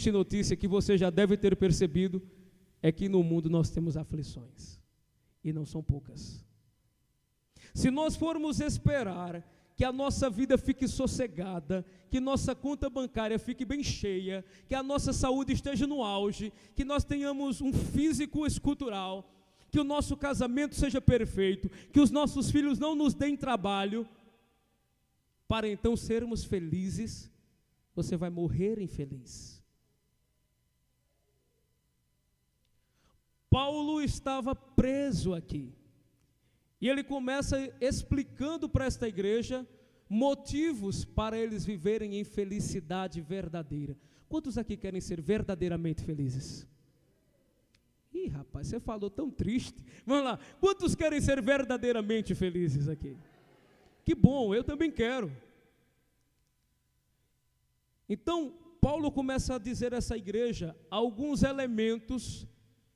triste notícia que você já deve ter percebido é que no mundo nós temos aflições, e não são poucas. Se nós formos esperar que a nossa vida fique sossegada, que nossa conta bancária fique bem cheia, que a nossa saúde esteja no auge, que nós tenhamos um físico escultural, que o nosso casamento seja perfeito, que os nossos filhos não nos deem trabalho, para então sermos felizes, você vai morrer infeliz. Paulo estava preso aqui. E ele começa explicando para esta igreja motivos para eles viverem em felicidade verdadeira. Quantos aqui querem ser verdadeiramente felizes? Ih, rapaz, você falou tão triste. Vamos lá, quantos querem ser verdadeiramente felizes aqui? Que bom, eu também quero. Então, Paulo começa a dizer a essa igreja alguns elementos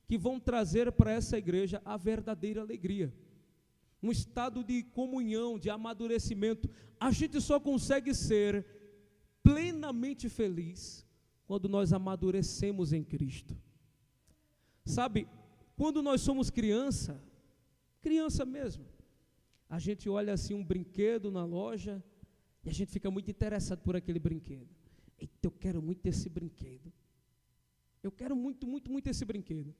que vão trazer para essa igreja a verdadeira alegria. Um estado de comunhão, de amadurecimento. A gente só consegue ser plenamente feliz quando nós amadurecemos em Cristo. Sabe, quando nós somos criança mesmo, a gente olha assim um brinquedo na loja e a gente fica muito interessado por aquele brinquedo. Eita, eu quero muito esse brinquedo. Eu quero muito, muito, muito esse brinquedo.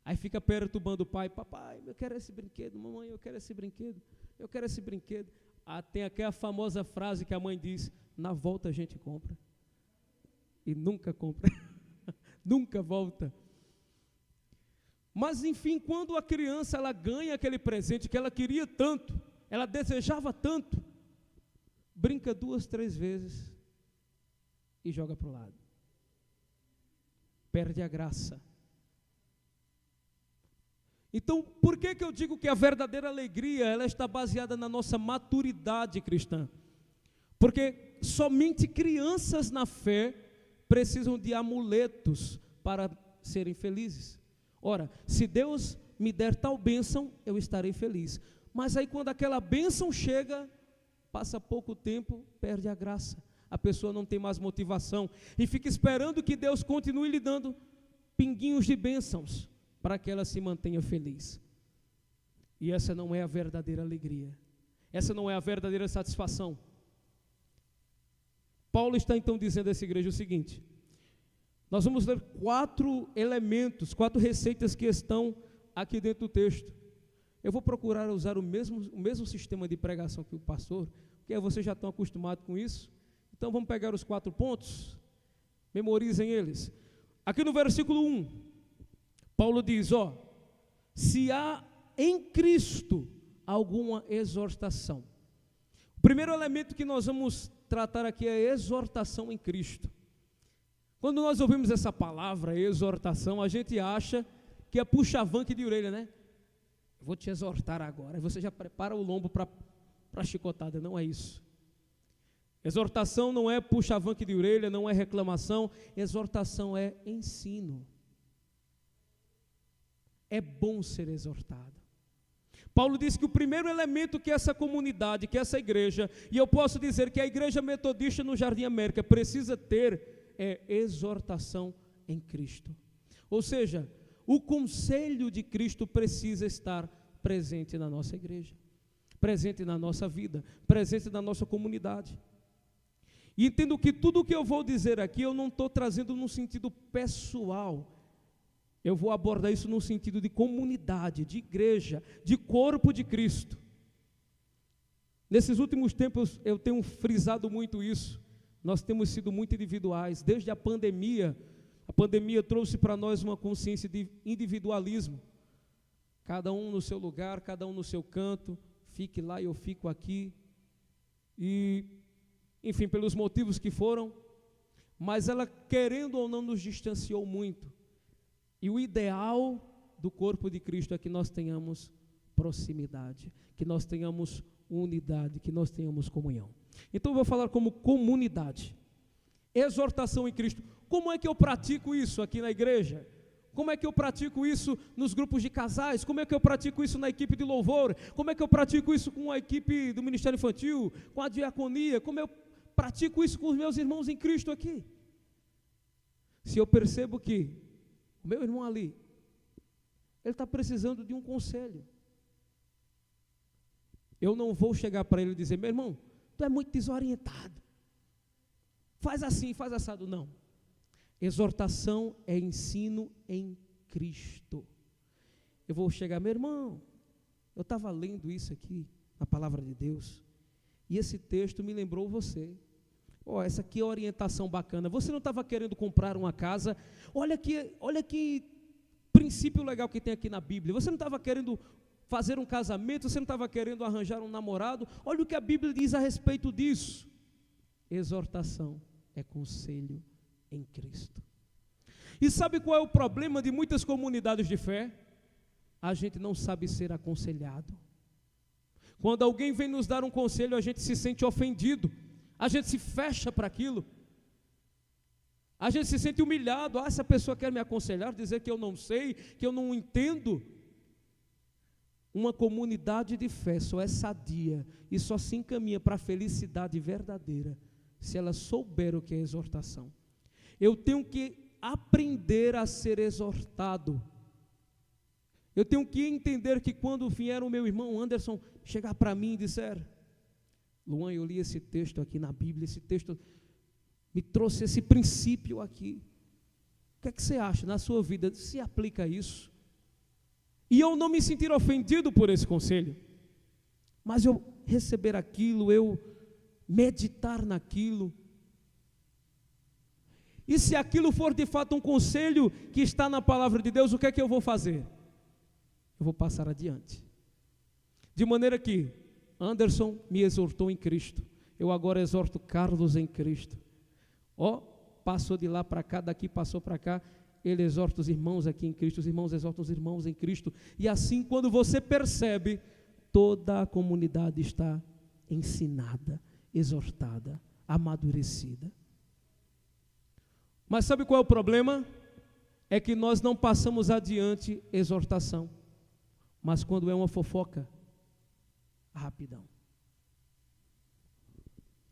Aí fica perturbando o pai: papai, eu quero esse brinquedo, mamãe, eu quero esse brinquedo, eu quero esse brinquedo. Tem aquela famosa frase que a mãe diz: na volta a gente compra. E nunca compra, nunca volta. Mas enfim, quando a criança ela ganha aquele presente que ela queria tanto, ela desejava tanto, brinca 2, 3 vezes e joga para o lado. Perde a graça. Então, por que eu digo que a verdadeira alegria, ela está baseada na nossa maturidade cristã? Porque somente crianças na fé precisam de amuletos para serem felizes. Ora, se Deus me der tal bênção, eu estarei feliz. Mas aí quando aquela bênção chega, passa pouco tempo, perde a graça. A pessoa não tem mais motivação e fica esperando que Deus continue lhe dando pinguinhos de bênçãos para que ela se mantenha feliz. E essa não é a verdadeira alegria. Essa não é a verdadeira satisfação. Paulo está então dizendo a essa igreja o seguinte: nós vamos ler 4 elementos, 4 receitas que estão aqui dentro do texto. Eu vou procurar usar o mesmo sistema de pregação que o pastor, porque vocês já estão acostumados com isso. Então vamos pegar os 4 pontos, memorizem eles. Aqui no versículo 1, Paulo diz, se há em Cristo alguma exortação. O primeiro elemento que nós vamos tratar aqui é a exortação em Cristo. Quando nós ouvimos essa palavra, exortação, a gente acha que é puxa-vanque de orelha, né? Eu vou te exortar agora. Aí você já prepara o lombo para a chicotada. Não é isso. Exortação não é puxa-vanque de orelha, não é reclamação. Exortação é ensino. É bom ser exortado. Paulo diz que o primeiro elemento que essa comunidade, que essa igreja, e eu posso dizer que a igreja metodista no Jardim América precisa ter, é exortação em Cristo. Ou seja, o conselho de Cristo precisa estar presente na nossa igreja, presente na nossa vida, presente na nossa comunidade. E entendo que tudo o que eu vou dizer aqui, eu não estou trazendo num sentido pessoal. Eu vou abordar isso num sentido de comunidade, de igreja, de corpo de Cristo. Nesses últimos tempos eu tenho frisado muito isso. Nós temos sido muito individuais. Desde a pandemia trouxe para nós uma consciência de individualismo. Cada um no seu lugar, cada um no seu canto, fique lá e eu fico aqui. E, enfim, pelos motivos que foram, mas ela, querendo ou não, nos distanciou muito. E o ideal do corpo de Cristo é que nós tenhamos proximidade, que nós tenhamos unidade, que nós tenhamos comunhão. Então eu vou falar como comunidade. Exortação em Cristo. Como é que eu pratico isso aqui na igreja? Como é que eu pratico isso nos grupos de casais? Como é que eu pratico isso na equipe de louvor? Como é que eu pratico isso com a equipe do Ministério Infantil, com a diaconia? Como eu pratico isso com os meus irmãos em Cristo aqui? Se eu percebo que o meu irmão ali, ele está precisando de um conselho, eu não vou chegar para ele e dizer: meu irmão, tu é muito desorientado, faz assim, faz assado. Não. Exortação é ensino em Cristo. Eu vou chegar: meu irmão, eu estava lendo isso aqui, na palavra de Deus, e esse texto me lembrou você. Essa aqui é orientação bacana. Você não estava querendo comprar uma casa? Olha que princípio legal que tem aqui na Bíblia. Você não estava querendo fazer um casamento? Você não estava querendo arranjar um namorado? Olha o que a Bíblia diz a respeito disso. Exortação é conselho em Cristo. E sabe qual é o problema de muitas comunidades de fé? A gente não sabe ser aconselhado. Quando alguém vem nos dar um conselho, a gente se sente ofendido, a gente se fecha para aquilo, a gente se sente humilhado. Essa pessoa quer me aconselhar, dizer que eu não sei, que eu não entendo. Uma comunidade de fé só é sadia e só se encaminha para a felicidade verdadeira se ela souber o que é exortação. Eu tenho que aprender a ser exortado. Eu tenho que entender que quando vier o meu irmão Anderson chegar para mim e disser: Luan, eu li esse texto aqui na Bíblia, esse texto me trouxe esse princípio aqui. O que é que você acha na sua vida? Se aplica isso? E eu não me sentir ofendido por esse conselho, mas eu receber aquilo, eu meditar naquilo. E se aquilo for de fato um conselho que está na palavra de Deus, o que é que eu vou fazer? Eu vou passar adiante. De maneira que Anderson me exortou em Cristo, eu agora exorto Carlos em Cristo. Passou de lá para cá, daqui passou para cá, ele exorta os irmãos aqui em Cristo, os irmãos exortam os irmãos em Cristo. E assim, quando você percebe, toda a comunidade está ensinada, exortada, amadurecida. Mas sabe qual é o problema? É que nós não passamos adiante exortação, mas quando é uma fofoca, rapidão.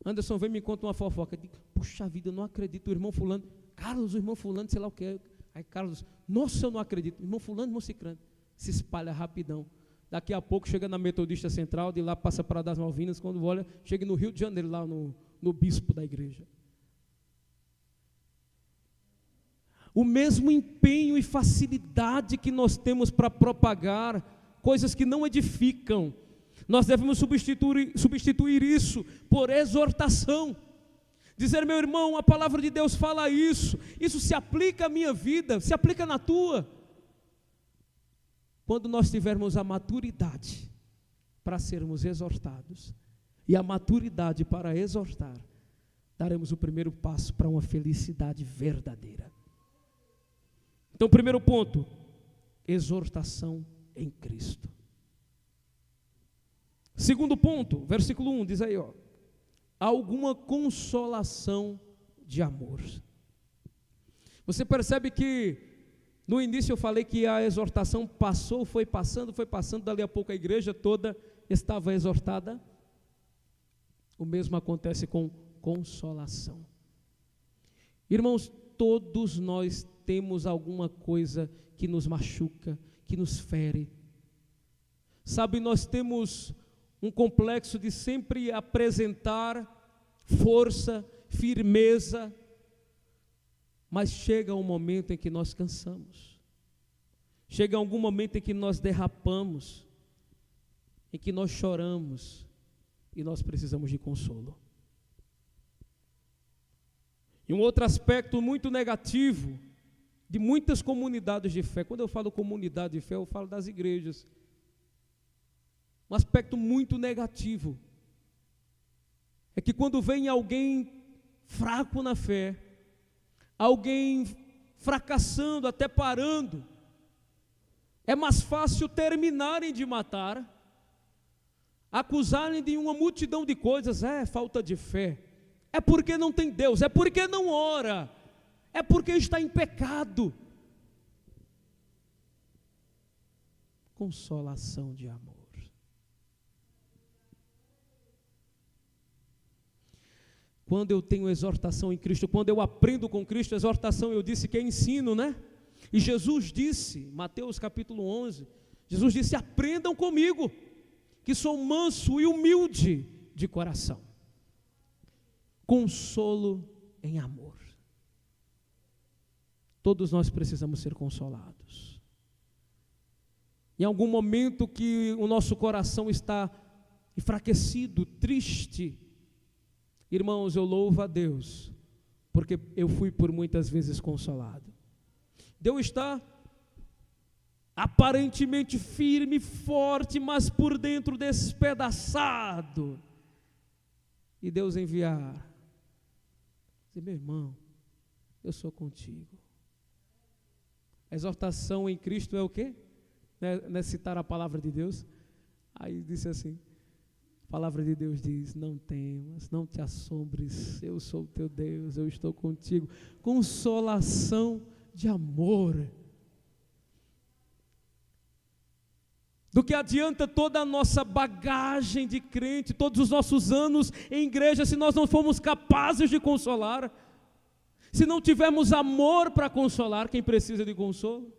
Anderson, vem me conta uma fofoca. Eu digo: puxa vida, eu não acredito, o irmão fulano, Carlos, o irmão fulano, sei lá o que é. Aí Carlos: nossa, eu não acredito, irmão fulano, irmão cicrano. Se espalha rapidão. Daqui a pouco chega na Metodista Central, de lá passa para das Malvinas, quando olha, chega no Rio de Janeiro, lá no bispo da igreja. O mesmo empenho e facilidade que nós temos para propagar coisas que não edificam, nós devemos substituir isso por exortação. Dizer: meu irmão, a palavra de Deus fala isso se aplica à minha vida, se aplica na tua. Quando nós tivermos a maturidade para sermos exortados e a maturidade para exortar, daremos o primeiro passo para uma felicidade verdadeira. Então, primeiro ponto, exortação em Cristo. Segundo ponto, versículo 1, diz aí, alguma consolação de amor. Você percebe que no início eu falei que a exortação passou, foi passando, dali a pouco a igreja toda estava exortada. O mesmo acontece com consolação. Irmãos, todos nós temos alguma coisa que nos machuca, que nos fere. Sabe, nós temos um complexo de sempre apresentar força, firmeza, mas chega um momento em que nós cansamos, chega algum momento em que nós derrapamos, em que nós choramos e nós precisamos de consolo. E um outro aspecto muito negativo de muitas comunidades de fé, quando eu falo comunidade de fé, eu falo das igrejas, um aspecto muito negativo, é que quando vem alguém fraco na fé, alguém fracassando, até parando, é mais fácil terminarem de matar, acusarem de uma multidão de coisas. É falta de fé, é porque não tem Deus, é porque não ora, é porque está em pecado. Consolação de amor. quando eu tenho exortação em Cristo, quando eu aprendo com Cristo, exortação eu disse que é ensino, né? E Jesus disse, Mateus capítulo 11, Jesus disse: aprendam comigo, que sou manso e humilde de coração. Consolo em amor. Todos nós precisamos ser consolados. Em algum momento que o nosso coração está enfraquecido, triste, irmãos, eu louvo a Deus, porque eu fui por muitas vezes consolado. Deus está aparentemente firme, forte, mas por dentro despedaçado. E Deus enviar, dizer: meu irmão, eu sou contigo. A exortação em Cristo é o quê? Não é citar a palavra de Deus? Aí disse assim, a palavra de Deus diz: não temas, não te assombres, eu sou o teu Deus, eu estou contigo. Consolação de amor. Do que adianta toda a nossa bagagem de crente, todos os nossos anos em igreja, se nós não formos capazes de consolar, se não tivermos amor para consolar quem precisa de consolo?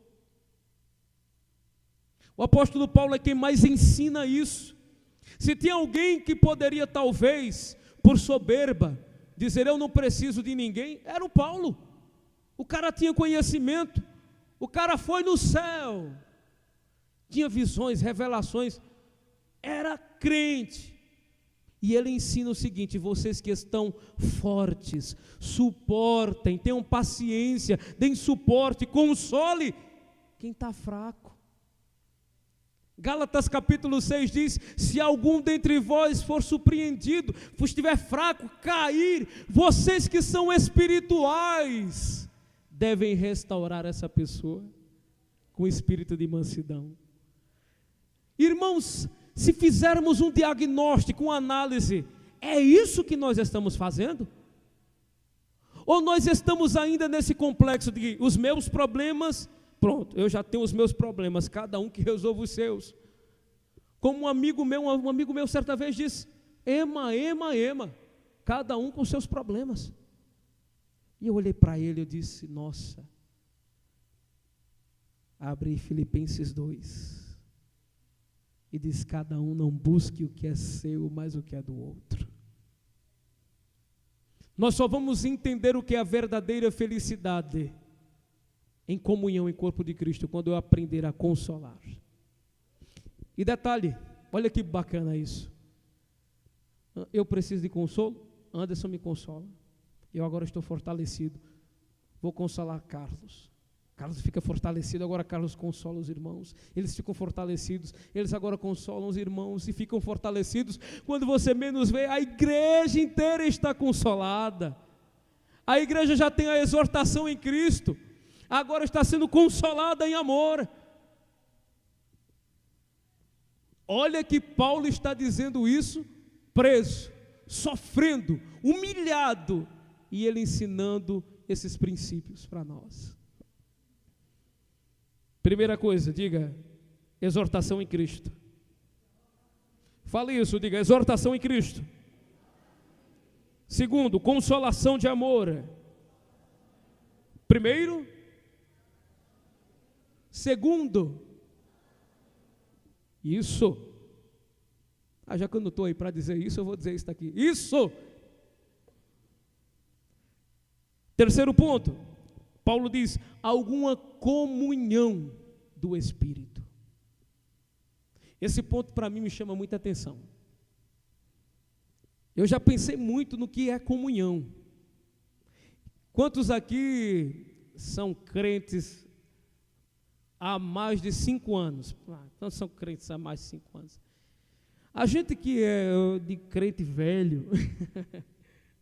O apóstolo Paulo é quem mais ensina isso. Se tem alguém que poderia talvez, por soberba, dizer: eu não preciso de ninguém, era o Paulo. O cara tinha conhecimento, o cara foi no céu, tinha visões, revelações, era crente. E ele ensina o seguinte: vocês que estão fortes, suportem, tenham paciência, deem suporte, console quem está fraco. Gálatas capítulo 6 diz: se algum dentre vós for surpreendido, estiver fraco, cair, vocês que são espirituais, devem restaurar essa pessoa com espírito de mansidão. Irmãos, se fizermos um diagnóstico, uma análise, é isso que nós estamos fazendo? Ou nós estamos ainda nesse complexo de os meus problemas, pronto, eu já tenho os meus problemas, cada um que resolva os seus. Como um amigo meu certa vez disse: ema, cada um com seus problemas. E eu olhei para ele e disse: nossa, abre Filipenses 2. E diz: cada um não busque o que é seu, mas o que é do outro. Nós só vamos entender o que é a verdadeira felicidade em comunhão em corpo de Cristo quando eu aprender a consolar. E detalhe, olha que bacana isso. Eu preciso de consolo, Anderson me consola. Eu agora estou fortalecido, vou consolar Carlos. Carlos fica fortalecido, agora Carlos consola os irmãos, eles ficam fortalecidos, eles agora consolam os irmãos e ficam fortalecidos. Quando você menos vê, a igreja inteira está consolada. A igreja já tem a exortação em Cristo, agora está sendo consolada em amor. Olha que Paulo está dizendo isso, preso, sofrendo, humilhado, e ele ensinando esses princípios para nós. Primeira coisa, diga: exortação em Cristo. Fale isso, diga: exortação em Cristo. Segundo, consolação de amor. Primeiro. Segundo. Isso. Já que eu não estou aí para dizer isso, eu vou dizer isso aqui. Isso. Terceiro ponto. Paulo diz: alguma comunhão do Espírito. Esse ponto para mim me chama muita atenção. Eu já pensei muito no que é comunhão. Quantos aqui são crentes há mais de 5 anos? Quantos são crentes há mais de 5 anos? A gente que é de crente velho,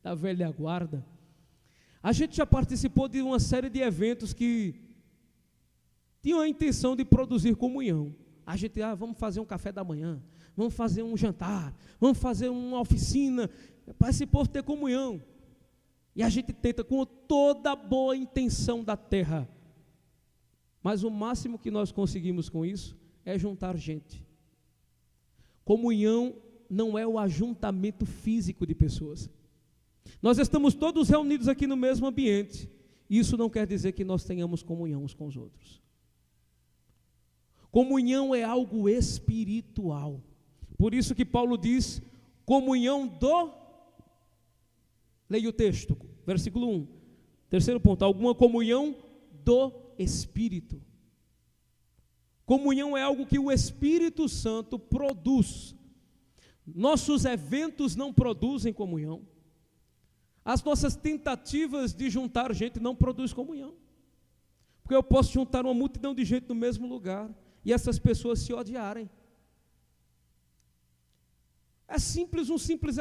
da velha guarda, a gente já participou de uma série de eventos que tinham a intenção de produzir comunhão. A gente, vamos fazer um café da manhã, vamos fazer um jantar, vamos fazer uma oficina, para esse povo ter comunhão. E a gente tenta com toda a boa intenção da terra. Mas o máximo que nós conseguimos com isso é juntar gente. Comunhão não é o ajuntamento físico de pessoas. Nós estamos todos reunidos aqui no mesmo ambiente. Isso não quer dizer que nós tenhamos comunhão uns com os outros. Comunhão é algo espiritual. Por isso que Paulo diz, comunhão do... Leia o texto, versículo 1. Terceiro ponto, alguma comunhão do Espírito. Comunhão é algo que o Espírito Santo produz. Nossos eventos não produzem comunhão. As nossas tentativas de juntar gente não produzem comunhão. Porque eu posso juntar uma multidão de gente no mesmo lugar e essas pessoas se odiarem. É simples, um simples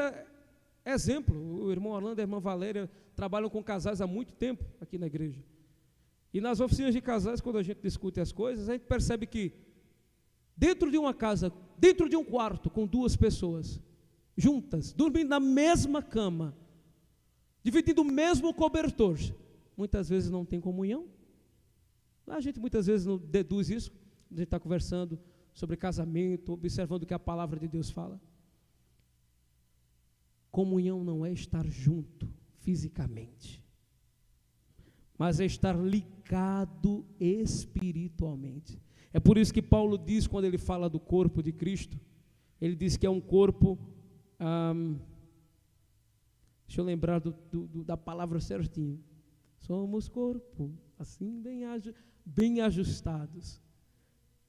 exemplo. O irmão Orlando e a irmã Valéria trabalham com casais há muito tempo aqui na igreja. E nas oficinas de casais, quando a gente discute as coisas, a gente percebe que dentro de uma casa, dentro de um quarto, com duas pessoas, juntas, dormindo na mesma cama, dividindo o mesmo cobertor, muitas vezes não tem comunhão. A gente muitas vezes não deduz isso, a gente está conversando sobre casamento, observando o que a palavra de Deus fala. Comunhão não é estar junto fisicamente, mas é estar ligado espiritualmente. É por isso que Paulo diz, quando ele fala do corpo de Cristo, ele diz que é um corpo, deixa eu lembrar da palavra certinho, somos corpo, assim bem ajustados,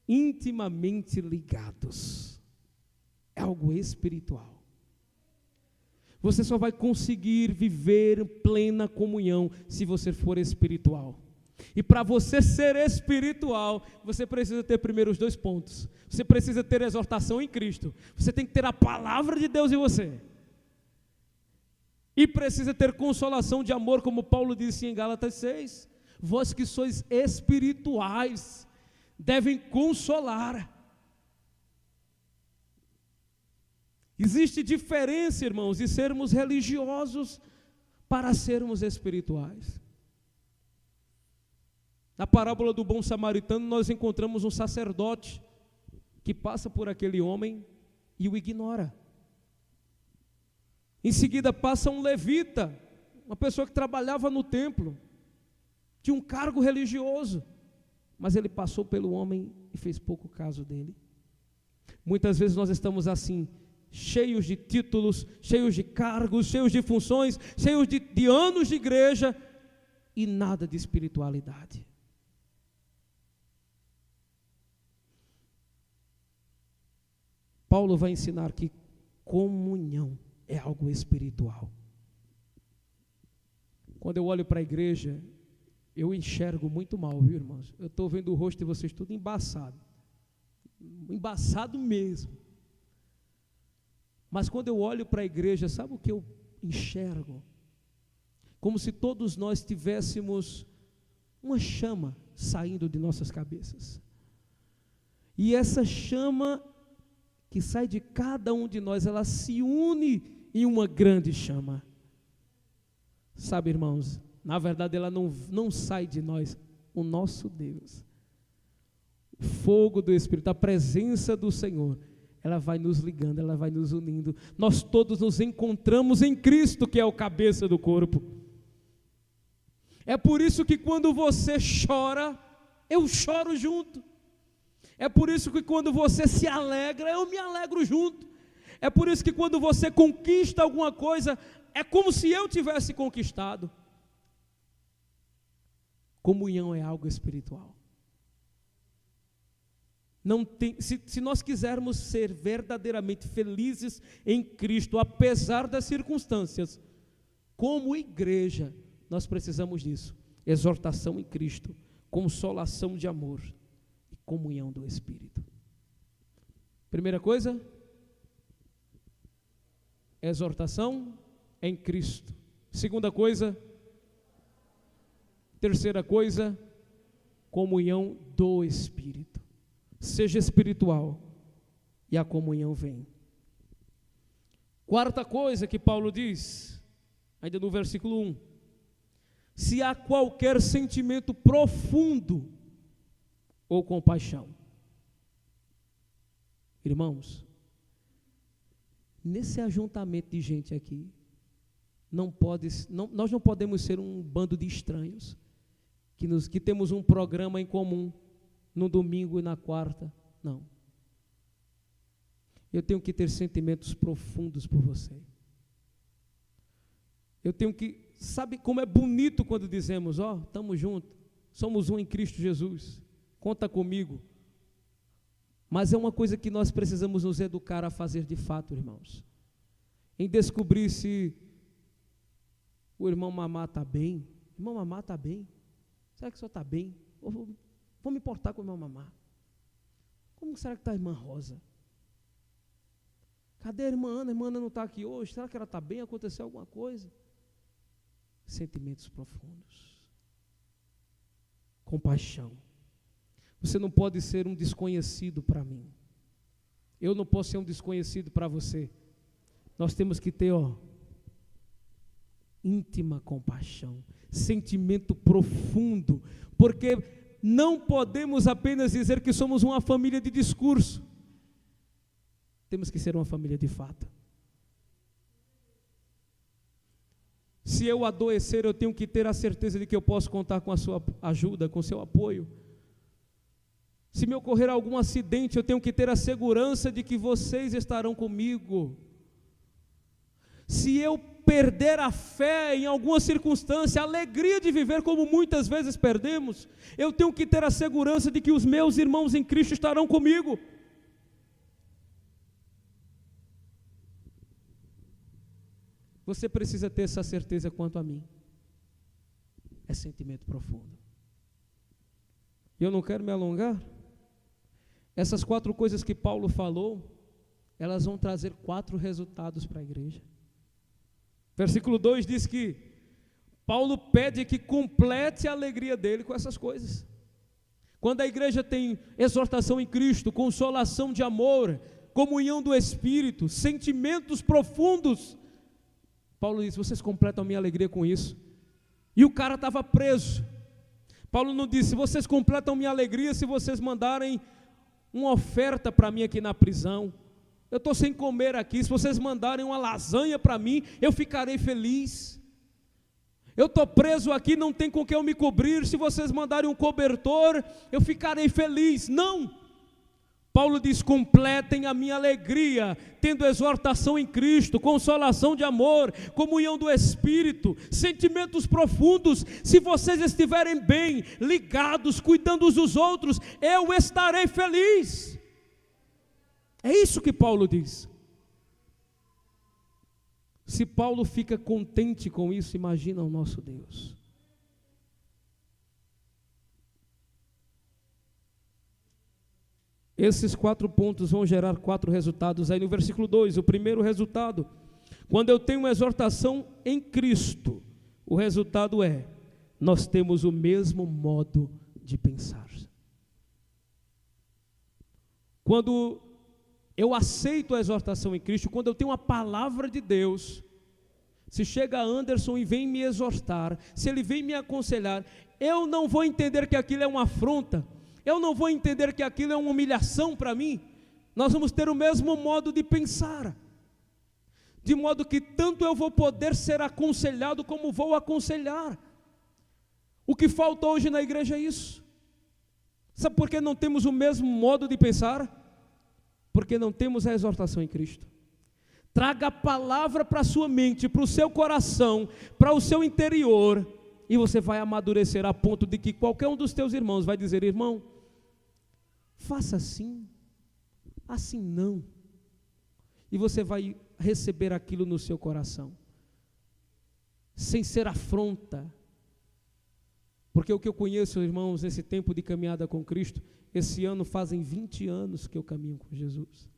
intimamente ligados, é algo espiritual. Você só vai conseguir viver plena comunhão se você for espiritual. E para você ser espiritual, você precisa ter primeiro os dois pontos. Você precisa ter exortação em Cristo. Você tem que ter a palavra de Deus em você. E precisa ter consolação de amor, como Paulo disse em Gálatas 6. Vós que sois espirituais, devem consolar. Existe diferença, irmãos, de sermos religiosos para sermos espirituais. Na parábola do bom samaritano, nós encontramos um sacerdote que passa por aquele homem e o ignora. Em seguida passa um levita, uma pessoa que trabalhava no templo, tinha um cargo religioso, mas ele passou pelo homem e fez pouco caso dele. Muitas vezes nós estamos assim, cheios de títulos, cheios de cargos, cheios de funções, cheios de anos de igreja e nada de espiritualidade. Paulo vai ensinar que comunhão é algo espiritual. Quando eu olho para a igreja, eu enxergo muito mal, viu, irmãos? Eu estou vendo o rosto de vocês tudo embaçado mesmo. Mas quando eu olho para a igreja, sabe o que eu enxergo? Como se todos nós tivéssemos uma chama saindo de nossas cabeças. E essa chama que sai de cada um de nós, ela se une em uma grande chama. Sabe, irmãos, na verdade ela não sai de nós, o nosso Deus. O fogo do Espírito, a presença do Senhor, ela vai nos ligando, ela vai nos unindo. Nós todos nos encontramos em Cristo, que é o cabeça do corpo. É por isso que quando você chora, eu choro junto. É por isso que quando você se alegra, eu me alegro junto. É por isso que quando você conquista alguma coisa, é como se eu tivesse conquistado. Comunhão é algo espiritual. Não tem, se nós quisermos ser verdadeiramente felizes em Cristo, apesar das circunstâncias, como igreja, nós precisamos disso: exortação em Cristo, consolação de amor e comunhão do Espírito. Primeira coisa, exortação em Cristo. Segunda coisa, terceira coisa, comunhão do Espírito. Seja espiritual e a comunhão vem. Quarta coisa que Paulo diz, ainda no versículo 1: se há qualquer sentimento profundo ou compaixão. Irmãos, nesse ajuntamento de gente aqui, nós não podemos ser um bando de estranhos, que temos um programa em comum no domingo e na quarta. Não. Eu tenho que ter sentimentos profundos por você. Eu tenho que, sabe como é bonito quando dizemos, estamos juntos, somos um em Cristo Jesus, conta comigo. Mas é uma coisa que nós precisamos nos educar a fazer de fato, irmãos. Em descobrir se o irmão Mamá está bem. Irmão Mamá está bem? Será que o senhor está bem? Vou me importar com o irmão Mamá. Como será que está a irmã Rosa? Cadê a irmã Ana? A irmã Ana não está aqui hoje. Será que ela está bem? Aconteceu alguma coisa? Sentimentos profundos. Compaixão. Você não pode ser um desconhecido para mim. Eu não posso ser um desconhecido para você. Nós temos que ter, íntima compaixão, sentimento profundo, porque não podemos apenas dizer que somos uma família de discurso. Temos que ser uma família de fato. Se eu adoecer, eu tenho que ter a certeza de que eu posso contar com a sua ajuda, com o seu apoio. Se me ocorrer algum acidente, eu tenho que ter a segurança de que vocês estarão comigo. Se eu perder a fé em alguma circunstância, a alegria de viver como muitas vezes perdemos, eu tenho que ter a segurança de que os meus irmãos em Cristo estarão comigo. Você precisa ter essa certeza quanto a mim. É sentimento profundo. E eu não quero me alongar. Essas 4 coisas que Paulo falou, elas vão trazer 4 resultados para a igreja. Versículo 2 diz que Paulo pede que complete a alegria dele com essas coisas. Quando a igreja tem exortação em Cristo, consolação de amor, comunhão do Espírito, sentimentos profundos, Paulo diz, vocês completam a minha alegria com isso. E o cara estava preso. Paulo não disse, vocês completam minha alegria se vocês mandarem uma oferta para mim aqui na prisão. Eu estou sem comer aqui, se vocês mandarem uma lasanha para mim, eu ficarei feliz. Eu estou preso aqui, não tem com que eu me cobrir, se vocês mandarem um cobertor, eu ficarei feliz. Não! Paulo diz, completem a minha alegria, tendo exortação em Cristo, consolação de amor, comunhão do Espírito, sentimentos profundos. Se vocês estiverem bem, ligados, cuidando uns dos outros, eu estarei feliz. É isso que Paulo diz. Se Paulo fica contente com isso, imagina o nosso Deus. Esses 4 pontos vão gerar 4 resultados. Aí no versículo 2, o primeiro resultado, quando eu tenho uma exortação em Cristo, o resultado é, nós temos o mesmo modo de pensar. Quando eu aceito a exortação em Cristo, quando eu tenho a palavra de Deus, se chega Anderson e vem me exortar, se ele vem me aconselhar, eu não vou entender que aquilo é uma afronta, eu não vou entender que aquilo é uma humilhação para mim. Nós vamos ter o mesmo modo de pensar, de modo que tanto eu vou poder ser aconselhado como vou aconselhar. O que falta hoje na igreja é isso. Sabe por que não temos o mesmo modo de pensar? Porque não temos a exortação em Cristo. Traga a palavra para a sua mente, para o seu coração, para o seu interior, e você vai amadurecer a ponto de que qualquer um dos teus irmãos vai dizer, irmão, faça assim, assim não. E você vai receber aquilo no seu coração, sem ser afronta. Porque o que eu conheço, irmãos, nesse tempo de caminhada com Cristo, esse ano fazem 20 anos que eu caminho com Jesus.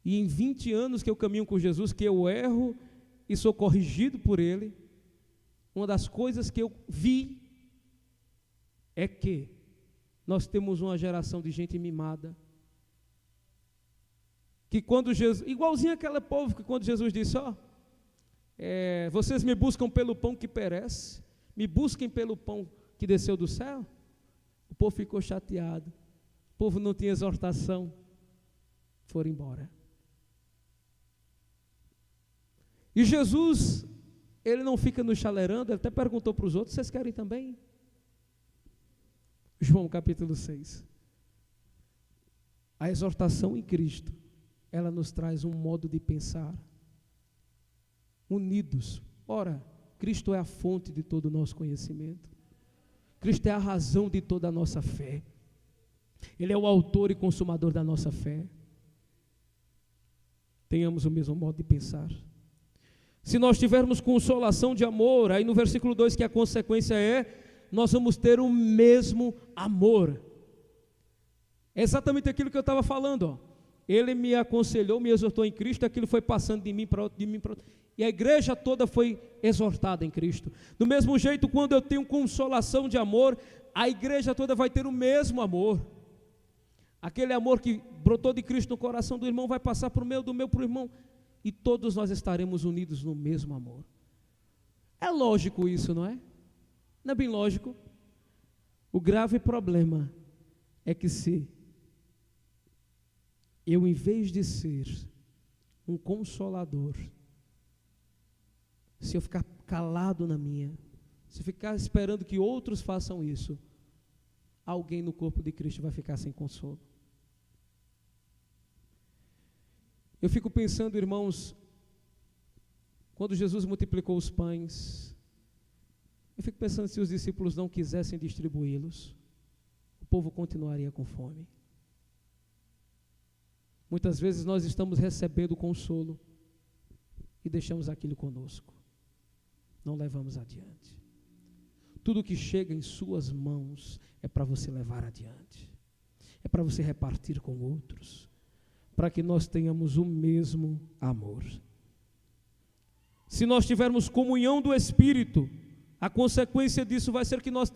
E em 20 anos que eu caminho com Jesus, que eu erro e sou corrigido por Ele, uma das coisas que eu vi é que nós temos uma geração de gente mimada, que quando Jesus, igualzinho aquele povo que quando Jesus disse, vocês me buscam pelo pão que perece, me busquem pelo pão que desceu do céu, o povo ficou chateado, o povo não tinha exortação, foram embora. E Jesus, ele não fica nos chalerando, ele até perguntou para os outros: vocês querem também? João capítulo 6. A exortação em Cristo, ela nos traz um modo de pensar unidos. Ora, Cristo é a fonte de todo o nosso conhecimento. Cristo é a razão de toda a nossa fé. Ele é o autor e consumador da nossa fé. Tenhamos o mesmo modo de pensar. Se nós tivermos consolação de amor, aí no versículo 2, que a consequência é, nós vamos ter o mesmo amor. É exatamente aquilo que eu estava falando, ó. Ele me aconselhou, me exortou em Cristo, aquilo foi passando de mim para outro, de mim para outro. E a igreja toda foi exortada em Cristo. Do mesmo jeito, quando eu tenho consolação de amor, a igreja toda vai ter o mesmo amor. Aquele amor que brotou de Cristo no coração do irmão vai passar para o meu, do meu para o irmão. E todos nós estaremos unidos no mesmo amor. É lógico isso, não é? Não é bem lógico? O grave problema é que se eu, em vez de ser um consolador, se eu ficar calado na minha, se eu ficar esperando que outros façam isso, alguém no corpo de Cristo vai ficar sem consolo. Eu fico pensando, irmãos, quando Jesus multiplicou os pães, eu fico pensando, se os discípulos não quisessem distribuí-los, o povo continuaria com fome. Muitas vezes nós estamos recebendo consolo e deixamos aquilo conosco. Não levamos adiante. Tudo que chega em suas mãos é para você levar adiante. É para você repartir com outros, para que nós tenhamos o mesmo amor. Se nós tivermos comunhão do Espírito, a consequência disso vai ser que nós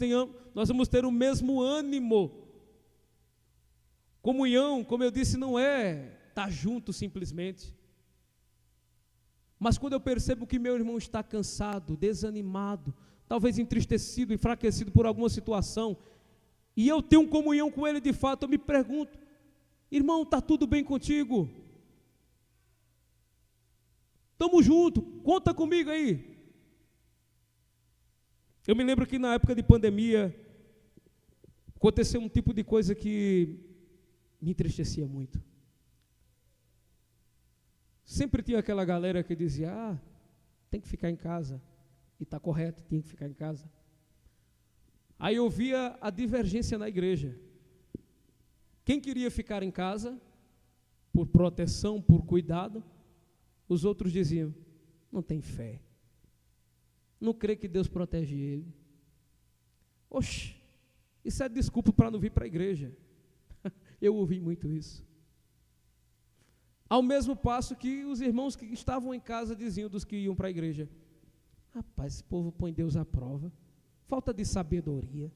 vamos ter o mesmo ânimo. Comunhão, como eu disse, não é estar junto simplesmente. Mas quando eu percebo que meu irmão está cansado, desanimado, talvez entristecido, enfraquecido por alguma situação, e eu tenho comunhão com ele de fato, eu me pergunto: irmão, está tudo bem contigo? Estamos juntos, conta comigo aí. Eu me lembro que na época de pandemia, aconteceu um tipo de coisa que me entristecia muito. Sempre tinha aquela galera que dizia: tem que ficar em casa. E está correto, tinha que ficar em casa. Aí eu via a divergência na igreja. Quem queria ficar em casa, por proteção, por cuidado, os outros diziam: não tem fé, não crê que Deus protege ele. Oxe, isso é desculpa para não vir para a igreja. Eu ouvi muito isso. Ao mesmo passo que os irmãos que estavam em casa diziam dos que iam para a igreja: rapaz, esse povo põe Deus à prova, falta de sabedoria,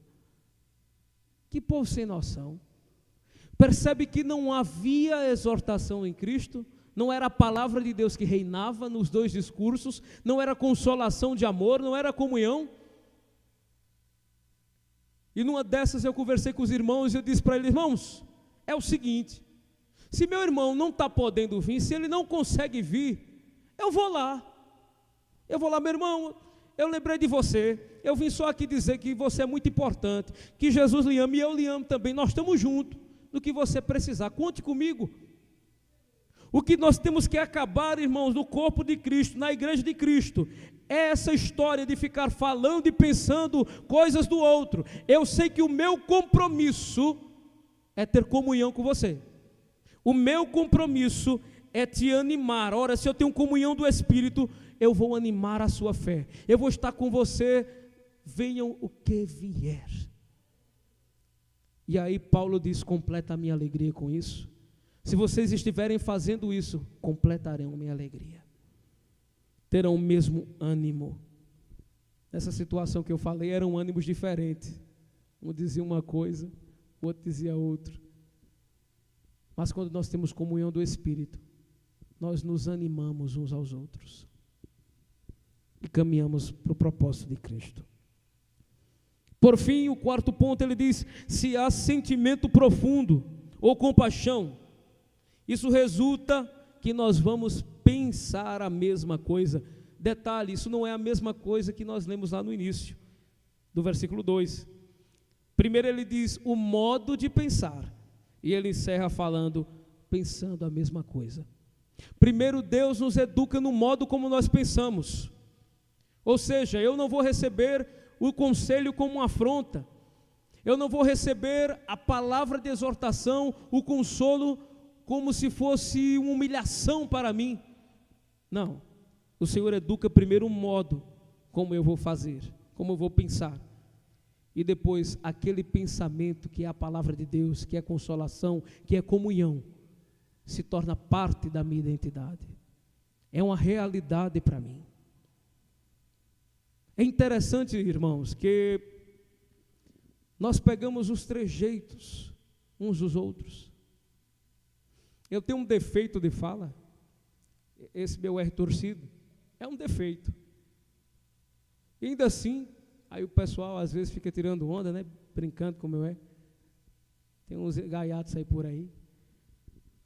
que povo sem noção. Percebe que não havia exortação em Cristo, não era a palavra de Deus que reinava nos dois discursos, não era consolação de amor, não era comunhão. E numa dessas eu conversei com os irmãos e eu disse para eles: irmãos, é o seguinte, se meu irmão não está podendo vir, se ele não consegue vir, eu vou lá, meu irmão, eu lembrei de você, eu vim só aqui dizer que você é muito importante, que Jesus lhe ama e eu lhe amo também, nós estamos juntos, no que você precisar, conte comigo. O que nós temos que acabar, irmãos, no corpo de Cristo, na igreja de Cristo, é essa história de ficar falando e pensando coisas do outro. Eu sei que o meu compromisso é ter comunhão com você. O meu compromisso é te animar. Ora, se eu tenho comunhão do Espírito, eu vou animar a sua fé. Eu vou estar com você, venham o que vier. E aí Paulo diz: completa a minha alegria com isso. Se vocês estiverem fazendo isso, completarão minha alegria. Terão o mesmo ânimo. Nessa situação que eu falei, eram ânimos diferentes. Um dizia uma coisa, o outro dizia outra. Mas quando nós temos comunhão do Espírito, nós nos animamos uns aos outros. E caminhamos para o propósito de Cristo. Por fim, o quarto ponto, ele diz: se há sentimento profundo ou compaixão, isso resulta que nós vamos pensar a mesma coisa. Detalhe, isso não é a mesma coisa que nós lemos lá no início do versículo 2. Primeiro ele diz o modo de pensar, e ele encerra falando, pensando a mesma coisa. Primeiro Deus nos educa no modo como nós pensamos, ou seja, eu não vou receber o conselho como uma afronta, eu não vou receber a palavra de exortação, o consolo, como se fosse uma humilhação para mim. Não, o Senhor educa primeiro o modo como eu vou fazer, como eu vou pensar, e depois aquele pensamento que é a palavra de Deus, que é consolação, que é comunhão, se torna parte da minha identidade, é uma realidade para mim. É interessante, irmãos, que nós pegamos os trejeitos uns dos outros. Eu tenho um defeito de fala, esse meu R torcido, é um defeito. E ainda assim, aí o pessoal às vezes fica tirando onda, né? Brincando como eu é. Tem uns gaiatos aí por aí.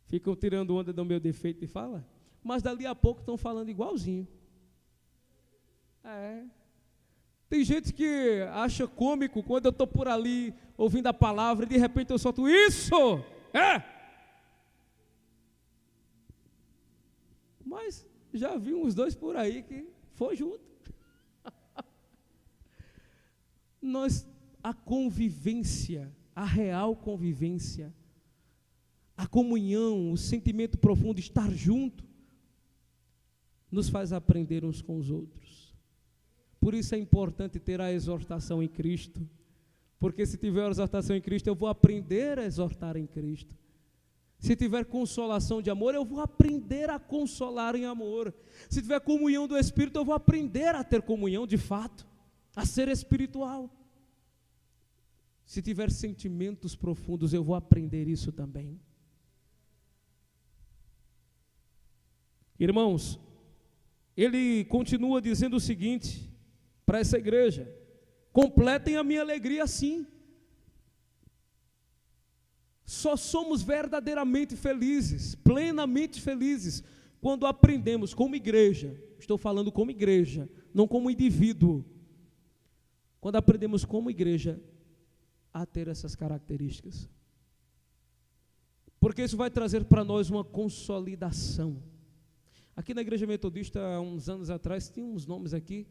Ficam tirando onda do meu defeito de fala, mas dali a pouco estão falando igualzinho. Tem gente que acha cômico quando eu estou por ali ouvindo a palavra e de repente eu solto isso, mas já vi uns dois por aí que foi junto. A convivência, a real convivência, a comunhão, o sentimento profundo, estar junto, nos faz aprender uns com os outros. Por isso é importante ter a exortação em Cristo, porque se tiver a exortação em Cristo, eu vou aprender a exortar em Cristo. Se tiver consolação de amor, eu vou aprender a consolar em amor. Se tiver comunhão do Espírito, eu vou aprender a ter comunhão de fato, a ser espiritual. Se tiver sentimentos profundos, eu vou aprender isso também. Irmãos, ele continua dizendo o seguinte para essa igreja: completem a minha alegria assim. Só somos verdadeiramente felizes, plenamente felizes, quando aprendemos como igreja, estou falando como igreja, não como indivíduo, quando aprendemos como igreja a ter essas características, porque isso vai trazer para nós uma consolidação. Aqui na igreja metodista, há uns anos atrás, tinha uns nomes aqui,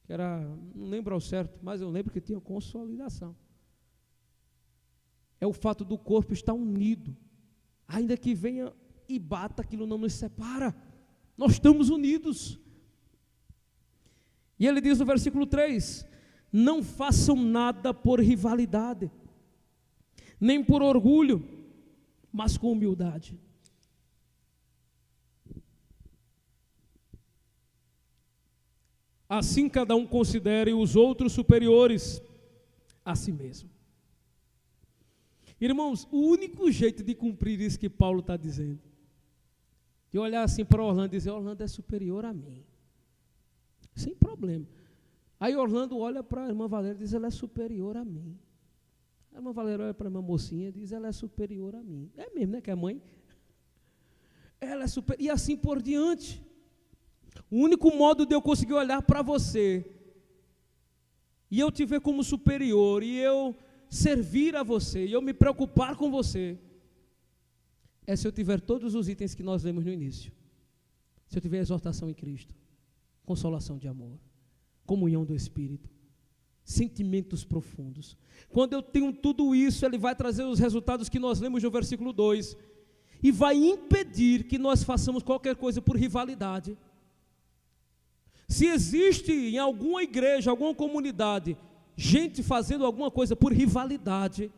que era, não lembro ao certo, mas eu lembro que tinha consolidação. É o fato do corpo estar unido, ainda que venha e bata, aquilo não nos separa, nós estamos unidos. E ele diz no versículo 3, não façam nada por rivalidade, nem por orgulho, mas com humildade. Assim cada um considere os outros superiores a si mesmo. Irmãos, o único jeito de cumprir isso que Paulo está dizendo, de olhar assim para Orlando e dizer, Orlando é superior a mim, sem problema. Aí Orlando olha para a irmã Valéria e diz, ela é superior a mim. A irmã Valéria olha para a irmã mocinha e diz, ela é superior a mim. É mesmo, né, que é mãe? Ela é superior, e assim por diante. O único modo de eu conseguir olhar para você e eu te ver como superior, e eu servir a você, e eu me preocupar com você, é se eu tiver todos os itens que nós lemos no início. Se eu tiver exortação em Cristo, consolação de amor, comunhão do Espírito, sentimentos profundos. Quando eu tenho tudo isso, ele vai trazer os resultados que nós lemos no versículo 2, e vai impedir que nós façamos qualquer coisa por rivalidade. Se existe em alguma igreja, alguma comunidade, gente fazendo alguma coisa por rivalidade,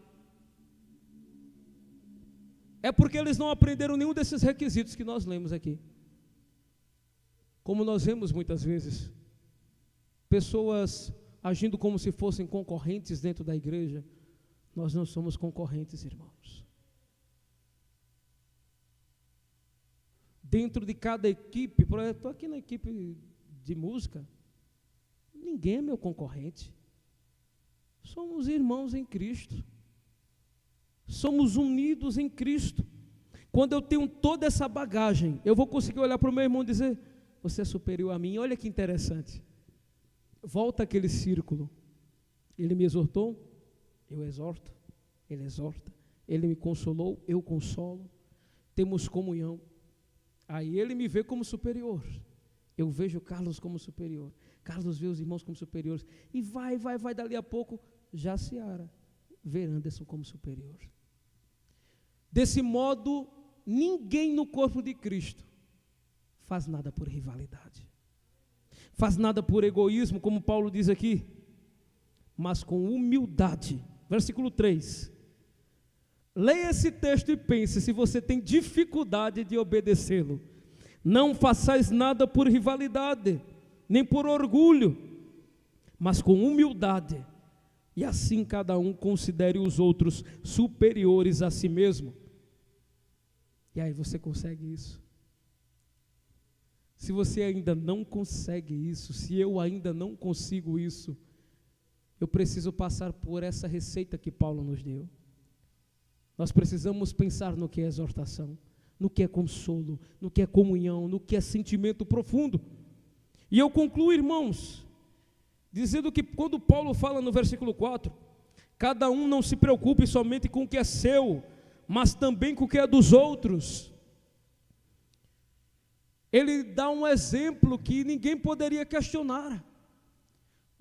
é porque eles não aprenderam nenhum desses requisitos que nós lemos aqui. Como nós vemos muitas vezes, pessoas agindo como se fossem concorrentes dentro da igreja. Nós não somos concorrentes, irmãos. Dentro de cada equipe, por exemplo, estou aqui na equipe de música, ninguém é meu concorrente. Somos irmãos em Cristo. Somos unidos em Cristo. Quando eu tenho toda essa bagagem, eu vou conseguir olhar para o meu irmão e dizer: você é superior a mim. Olha que interessante. Volta aquele círculo. Ele me exortou, eu exorto. Ele exorta. Ele me consolou, eu consolo. Temos comunhão. Aí ele me vê como superior. Eu vejo Carlos como superior. Carlos vê os irmãos como superiores. E vai, dali a pouco, já Seara vê Anderson como superior. Desse modo, ninguém no corpo de Cristo faz nada por rivalidade. Faz nada por egoísmo, como Paulo diz aqui, mas com humildade. Versículo 3. Leia esse texto e pense se você tem dificuldade de obedecê-lo. Não façais nada por rivalidade, nem por orgulho, mas com humildade, e assim cada um considere os outros superiores a si mesmo. E aí você consegue isso? Se você ainda não consegue isso, se eu ainda não consigo isso, eu preciso passar por essa receita que Paulo nos deu. Nós precisamos pensar no que é exortação, no que é consolo, no que é comunhão, no que é sentimento profundo. E eu concluo, irmãos, dizendo que quando Paulo fala no versículo 4, cada um não se preocupe somente com o que é seu, mas também com o que é dos outros. Ele dá um exemplo que ninguém poderia questionar.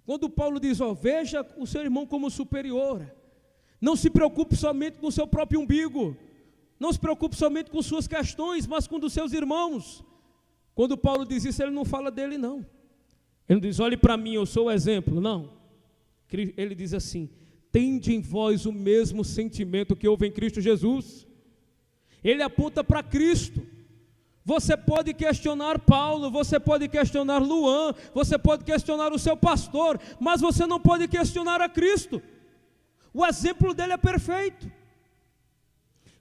Quando Paulo diz, veja o seu irmão como superior, não se preocupe somente com o seu próprio umbigo, não se preocupe somente com suas questões, mas com dos seus irmãos. Quando Paulo diz isso, ele não fala dele não. Ele não diz, olhe para mim, eu sou o exemplo, não. Ele diz assim, tende em vós o mesmo sentimento que houve em Cristo Jesus. Ele aponta para Cristo. Você pode questionar Paulo, você pode questionar Luan, você pode questionar o seu pastor, mas você não pode questionar a Cristo. O exemplo dele é perfeito.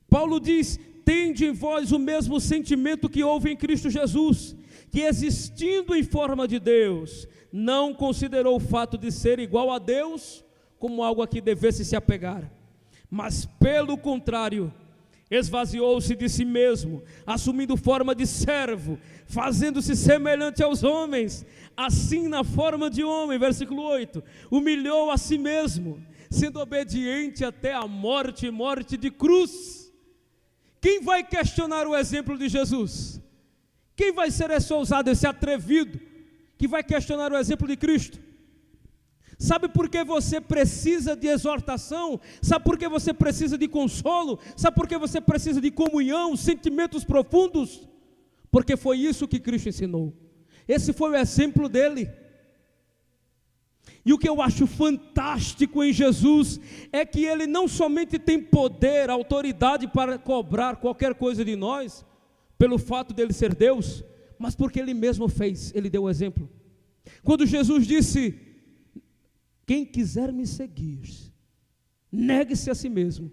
Paulo diz, tende em vós o mesmo sentimento que houve em Cristo Jesus, que existindo em forma de Deus, não considerou o fato de ser igual a Deus como algo a que devesse se apegar, mas pelo contrário, esvaziou-se de si mesmo, assumindo forma de servo, fazendo-se semelhante aos homens, assim na forma de homem, versículo 8, humilhou a si mesmo, sendo obediente até a morte e morte de cruz. Quem vai questionar o exemplo de Jesus? Quem vai ser esse ousado, esse atrevido, que vai questionar o exemplo de Cristo? Sabe por que você precisa de exortação? Sabe por que você precisa de consolo? Sabe por que você precisa de comunhão, sentimentos profundos? Porque foi isso que Cristo ensinou. Esse foi o exemplo dele. E o que eu acho fantástico em Jesus é que ele não somente tem poder, autoridade para cobrar qualquer coisa de nós, pelo fato dele ser Deus, mas porque ele mesmo fez, ele deu o exemplo. Quando Jesus disse, quem quiser me seguir, negue-se a si mesmo.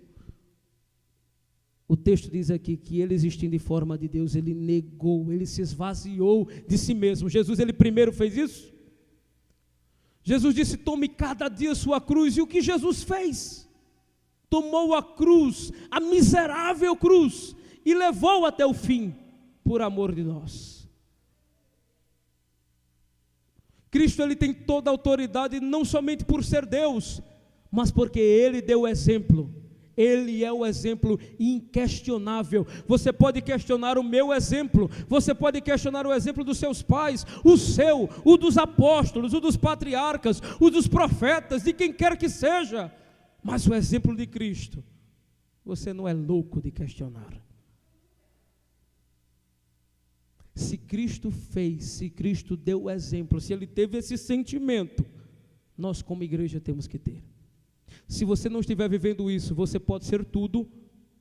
O texto diz aqui que ele, existindo em forma de Deus, ele negou, ele se esvaziou de si mesmo. Jesus, ele primeiro fez isso. Jesus disse, tome cada dia sua cruz. E o que Jesus fez? Tomou a cruz, a miserável cruz, e levou até o fim, por amor de nós. Cristo, ele tem toda a autoridade, não somente por ser Deus, mas porque ele deu o exemplo. Ele é o exemplo inquestionável. Você pode questionar o meu exemplo, você pode questionar o exemplo dos seus pais, o seu, o dos apóstolos, o dos patriarcas, o dos profetas, de quem quer que seja, mas o exemplo de Cristo, você não é louco de questionar. Se Cristo fez, se Cristo deu o exemplo, se ele teve esse sentimento, nós como igreja temos que ter. Se você não estiver vivendo isso, você pode ser tudo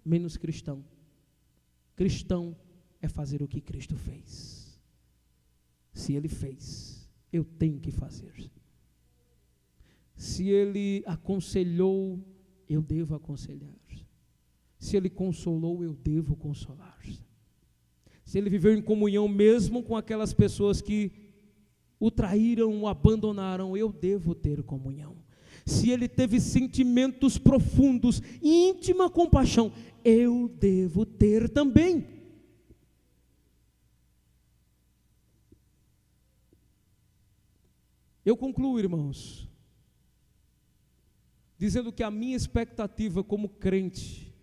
menos cristão. Cristão é fazer o que Cristo fez. Se ele fez, eu tenho que fazer. Se ele aconselhou, eu devo aconselhar. Se ele consolou, eu devo consolar. Se ele viveu em comunhão mesmo com aquelas pessoas que o traíram, o abandonaram, eu devo ter comunhão. se ele teve sentimentos profundos, íntima compaixão, eu devo ter também. Eu concluo, irmãos, dizendo que a minha expectativa como crente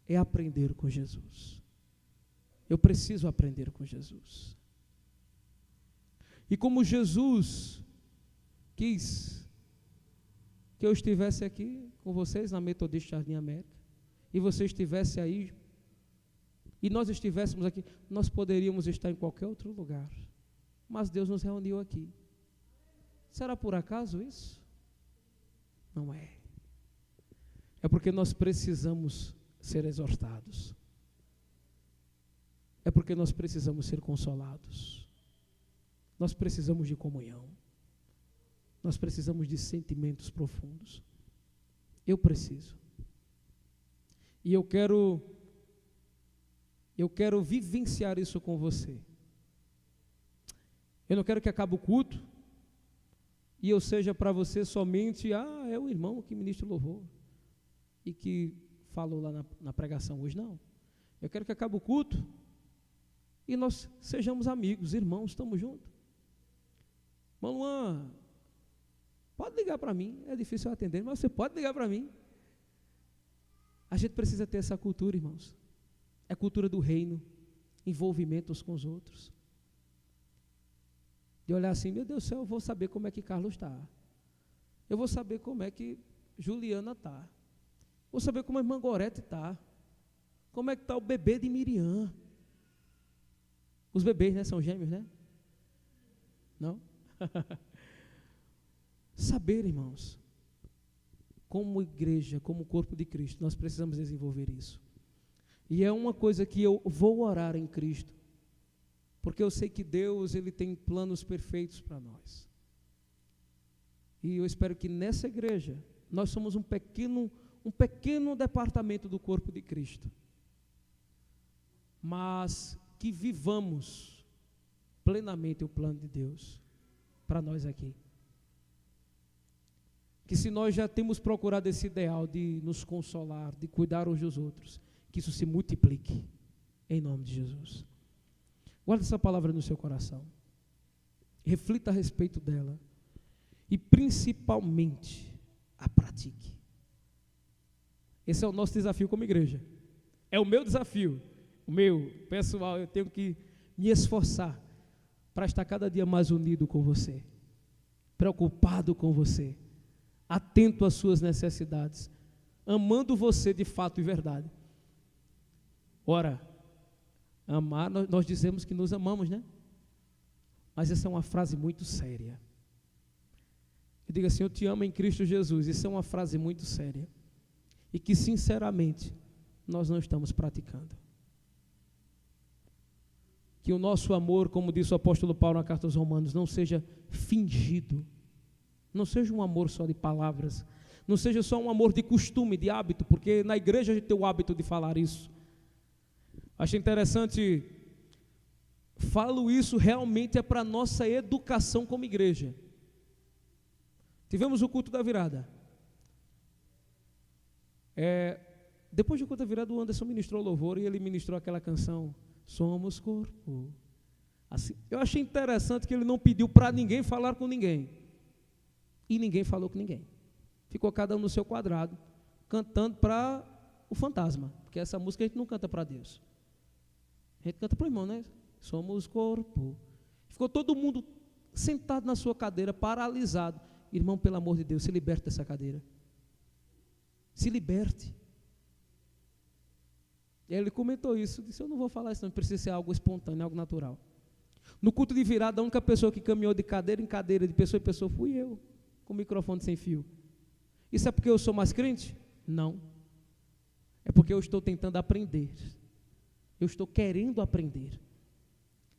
é aprender com Jesus. Eu preciso aprender com Jesus. E como Jesus quis que eu estivesse aqui com vocês na Metodista Jardim América, e você estivesse aí, e nós estivéssemos aqui, nós poderíamos estar em qualquer outro lugar, mas Deus nos reuniu aqui. Será por acaso isso? Não é. É porque nós precisamos ser exortados. É porque nós precisamos ser consolados. Nós precisamos de comunhão. Nós precisamos de sentimentos profundos. Eu preciso. E eu quero vivenciar isso com você. Eu não quero que acabe o culto e eu seja para você somente, é o irmão que ministra o louvor e que falou lá na pregação hoje. Não. Eu quero que acabe o culto e nós sejamos amigos, irmãos, estamos juntos. Irmão Luan, pode ligar para mim, é difícil eu atender, mas você pode ligar para mim. A gente precisa ter essa cultura, irmãos. É a cultura do reino, envolvimento uns com os outros. De olhar assim, meu Deus do céu, eu vou saber como é que Carlos está. Eu vou saber como é que Juliana está. Vou saber como a irmã Gorete está. Como é que está o bebê de Miriam. Os bebês, né? São gêmeos, né? Não? Saber, irmãos, como igreja, como corpo de Cristo, nós precisamos desenvolver isso. E é uma coisa que eu vou orar em Cristo, porque eu sei que Deus, Ele tem planos perfeitos para nós. E eu espero que nessa igreja, nós somos um pequeno departamento do corpo de Cristo, mas que vivamos plenamente o plano de Deus para nós aqui. Que se nós já temos procurado esse ideal de nos consolar, de cuidar uns dos outros, que isso se multiplique, em nome de Jesus. Guarde essa palavra no seu coração, reflita a respeito dela, e principalmente, a pratique. Esse é o nosso desafio como igreja, é o meu desafio, o meu, pessoal, eu tenho que me esforçar, para estar cada dia mais unido com você, preocupado com você, atento às suas necessidades, amando você de fato e verdade. Ora, amar, nós dizemos que nos amamos, né? Mas essa é uma frase muito séria. Eu digo assim, eu te amo em Cristo Jesus, isso é uma frase muito séria, e que sinceramente, nós não estamos praticando. Que o nosso amor, como disse o apóstolo Paulo na carta aos Romanos, não seja fingido, não seja um amor só de palavras, não seja só um amor de costume, de hábito, porque na igreja a gente tem o hábito de falar isso. Acho interessante, falo isso realmente é para a nossa educação como igreja. Tivemos o culto da virada. Depois do culto da virada, o Anderson ministrou louvor e ele ministrou aquela canção, Somos Corpo. Assim, eu achei interessante que ele não pediu para ninguém falar com ninguém. E ninguém falou com ninguém. Ficou cada um no seu quadrado, cantando para o fantasma, porque essa música a gente não canta para Deus. A gente canta para o irmão, né? Somos corpo. Ficou todo mundo sentado na sua cadeira, paralisado. Irmão, pelo amor de Deus, se liberte dessa cadeira. Se liberte. E ele comentou isso, disse, eu não vou falar isso não, precisa ser algo espontâneo, algo natural. No culto de virada, a única pessoa que caminhou de cadeira em cadeira, de pessoa em pessoa, fui eu, com o microfone sem fio. Isso é porque eu sou mais crente? Não. É porque eu estou tentando aprender. Eu estou querendo aprender.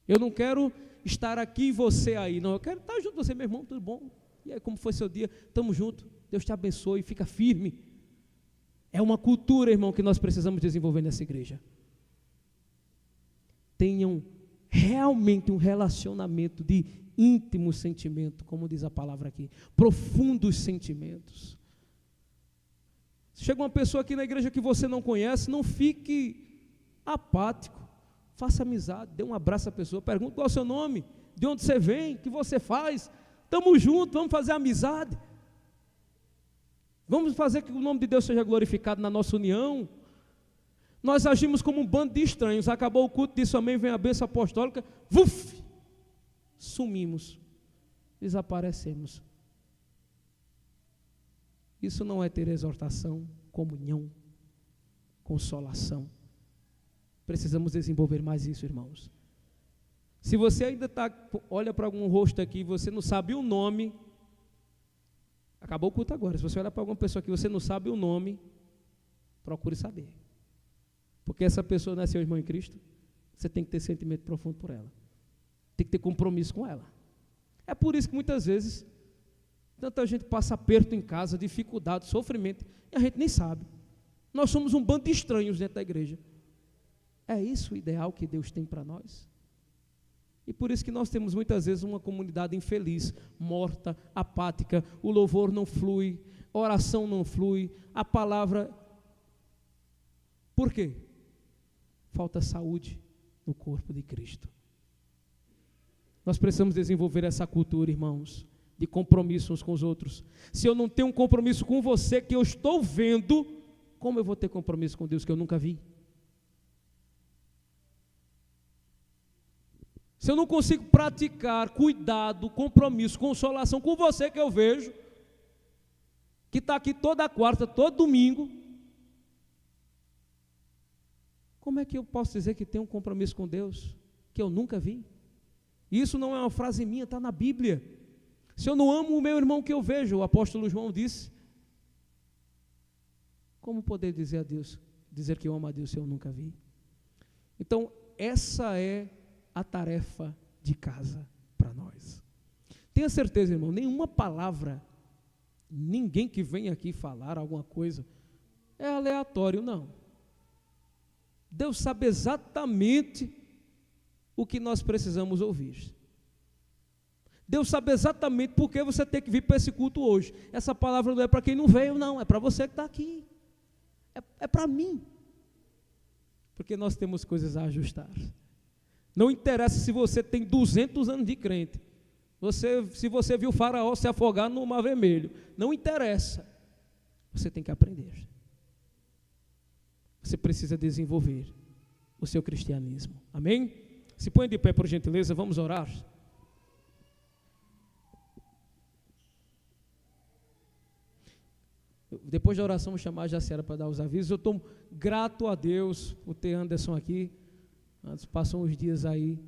Eu não quero estar aqui e você aí, não. Eu quero estar junto com você, meu irmão, tudo bom? E aí, como foi seu dia? Estamos juntos. Deus te abençoe, fica firme. É uma cultura, irmão, que nós precisamos desenvolver nessa igreja. Tenham realmente um relacionamento de íntimo sentimento, como diz a palavra aqui, profundos sentimentos. Chega uma pessoa aqui na igreja que você não conhece, não fique apático, faça amizade, dê um abraço à pessoa, pergunte qual é o seu nome, de onde você vem, o que você faz, estamos juntos, vamos fazer amizade, vamos fazer que o nome de Deus seja glorificado na nossa união. Nós agimos como um bando de estranhos, acabou o culto, disse amém, vem a bênção apostólica, vuf, sumimos, desaparecemos. Isso não é ter exortação, comunhão, consolação. Precisamos desenvolver mais isso, irmãos. Se você ainda olha para algum rosto aqui, você não sabe o nome, acabou o culto agora, se você olhar para alguma pessoa que você não sabe o nome, procure saber. Porque essa pessoa não é seu irmão em Cristo, você tem que ter sentimento profundo por ela. Tem que ter compromisso com ela. É por isso que muitas vezes tanta gente passa aperto em casa, dificuldade, sofrimento, e a gente nem sabe. Nós somos um bando de estranhos dentro da igreja. É isso o ideal que Deus tem para nós? E por isso que nós temos muitas vezes uma comunidade infeliz, morta, apática, o louvor não flui, a oração não flui, a palavra... Por quê? Falta saúde no corpo de Cristo. Nós precisamos desenvolver essa cultura, irmãos, de compromisso uns com os outros. Se eu não tenho um compromisso com você que eu estou vendo, como eu vou ter compromisso com Deus que eu nunca vi? Se eu não consigo praticar cuidado, compromisso, consolação com você que eu vejo, que está aqui toda quarta, todo domingo, como é que eu posso dizer que tenho um compromisso com Deus que eu nunca vi? Isso não é uma frase minha, está na Bíblia. Se eu não amo o meu irmão que eu vejo, o apóstolo João disse, como poder dizer a Deus, dizer que eu amo a Deus se eu nunca vi? Então, essa é a tarefa de casa para nós. Tenha certeza, irmão, nenhuma palavra, ninguém que vem aqui falar alguma coisa, é aleatório, não. Deus sabe exatamente o que nós precisamos ouvir. Deus sabe exatamente por que você tem que vir para esse culto hoje. Essa palavra não é para quem não veio, não, é para você que está aqui. É para mim. Porque nós temos coisas a ajustar. Não interessa se você tem 200 anos de crente. Se você viu o faraó se afogar no Mar Vermelho. Não interessa. Você tem que aprender. Você precisa desenvolver o seu cristianismo. Amém? Se põe de pé, por gentileza, vamos orar. Depois da oração, vou chamar a Jaciara para dar os avisos. Eu estou grato a Deus por ter Anderson aqui. Antes passou uns dias aí,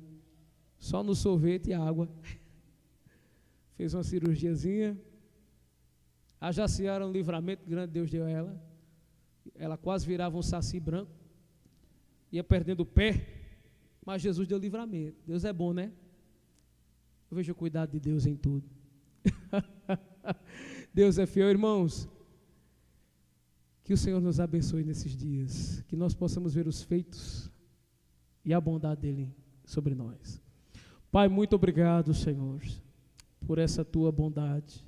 só no sorvete e água. Fez uma cirurgiazinha. A Jaciara, um livramento grande Deus deu a ela. Ela quase virava um saci branco. Ia perdendo o pé. Mas Jesus deu livramento. Deus é bom, né? Eu vejo o cuidado de Deus em tudo. Deus é fiel, irmãos. Que o Senhor nos abençoe nesses dias, que nós possamos ver os feitos e a bondade dEle sobre nós. Pai, muito obrigado, Senhor, por essa Tua bondade.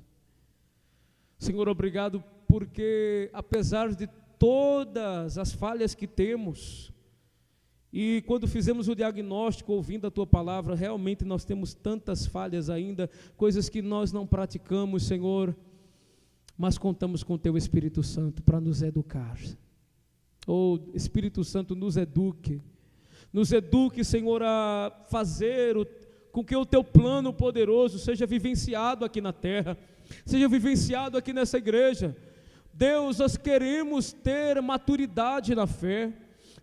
Senhor, obrigado porque, apesar de todas as falhas que temos, e quando fizemos o diagnóstico, ouvindo a Tua palavra, realmente nós temos tantas falhas ainda, coisas que nós não praticamos, Senhor, mas contamos com o Teu Espírito Santo para nos educar. Oh, Espírito Santo, nos eduque, Senhor, a fazer com que o Teu plano poderoso seja vivenciado aqui na terra, seja vivenciado aqui nessa igreja. Deus, nós queremos ter maturidade na fé,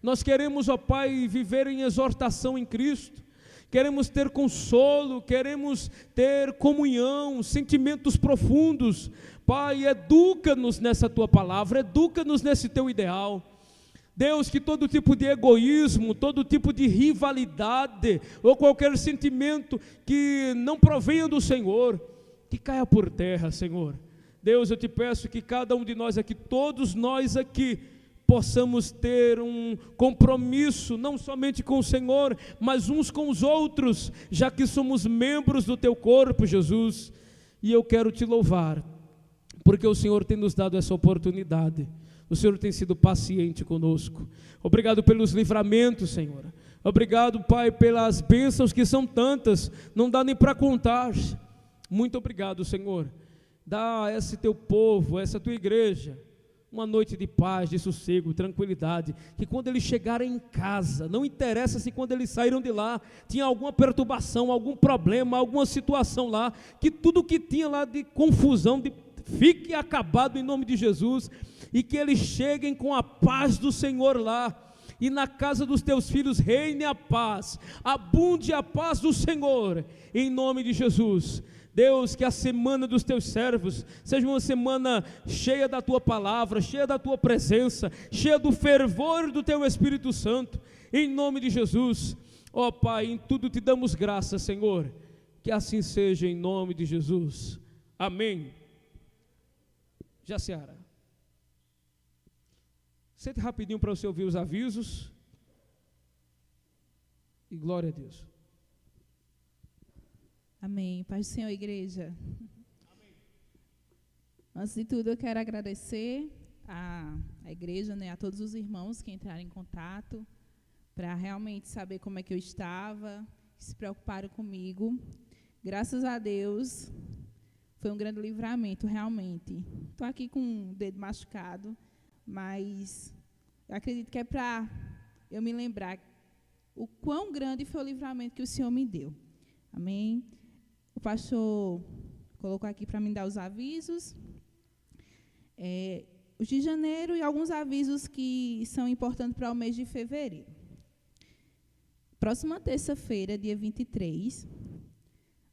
nós queremos, ó Pai, viver em exortação em Cristo, queremos ter consolo, queremos ter comunhão, sentimentos profundos. Pai, educa-nos nessa Tua palavra, educa-nos nesse Teu ideal. Deus, que todo tipo de egoísmo, todo tipo de rivalidade, ou qualquer sentimento que não provenha do Senhor, que caia por terra, Senhor. Deus, eu te peço que cada um de nós aqui, todos nós aqui, possamos ter um compromisso, não somente com o Senhor, mas uns com os outros, já que somos membros do teu corpo, Jesus. E eu quero te louvar, porque o Senhor tem nos dado essa oportunidade. O Senhor tem sido paciente conosco. Obrigado pelos livramentos, Senhor. Obrigado, Pai, pelas bênçãos que são tantas, não dá nem para contar. Muito obrigado, Senhor. Dá a esse teu povo, a essa tua igreja, uma noite de paz, de sossego, tranquilidade, que quando eles chegarem em casa, não interessa se quando eles saíram de lá, tinha alguma perturbação, algum problema, alguma situação lá, que tudo que tinha lá de confusão, fique acabado em nome de Jesus, e que eles cheguem com a paz do Senhor lá, e na casa dos teus filhos reine a paz, abunde a paz do Senhor, em nome de Jesus. Deus, que a semana dos teus servos seja uma semana cheia da tua palavra, cheia da tua presença, cheia do fervor do teu Espírito Santo, em nome de Jesus. Ó Pai, em tudo te damos graças, Senhor, que assim seja em nome de Jesus. Amém. Jaciara, sente rapidinho para você ouvir os avisos. E glória a Deus. Amém. Paz do Senhor, igreja. Amém. Antes de tudo, eu quero agradecer à igreja, né, a todos os irmãos que entraram em contato para realmente saber como é que eu estava, que se preocuparam comigo. Graças a Deus, foi um grande livramento, realmente. Estou aqui com o dedo machucado, mas eu acredito que é para eu me lembrar o quão grande foi o livramento que o Senhor me deu. Amém? O pastor colocou aqui para mim dar os avisos, os de janeiro e alguns avisos que são importantes para o mês de fevereiro. Próxima terça-feira, dia 23,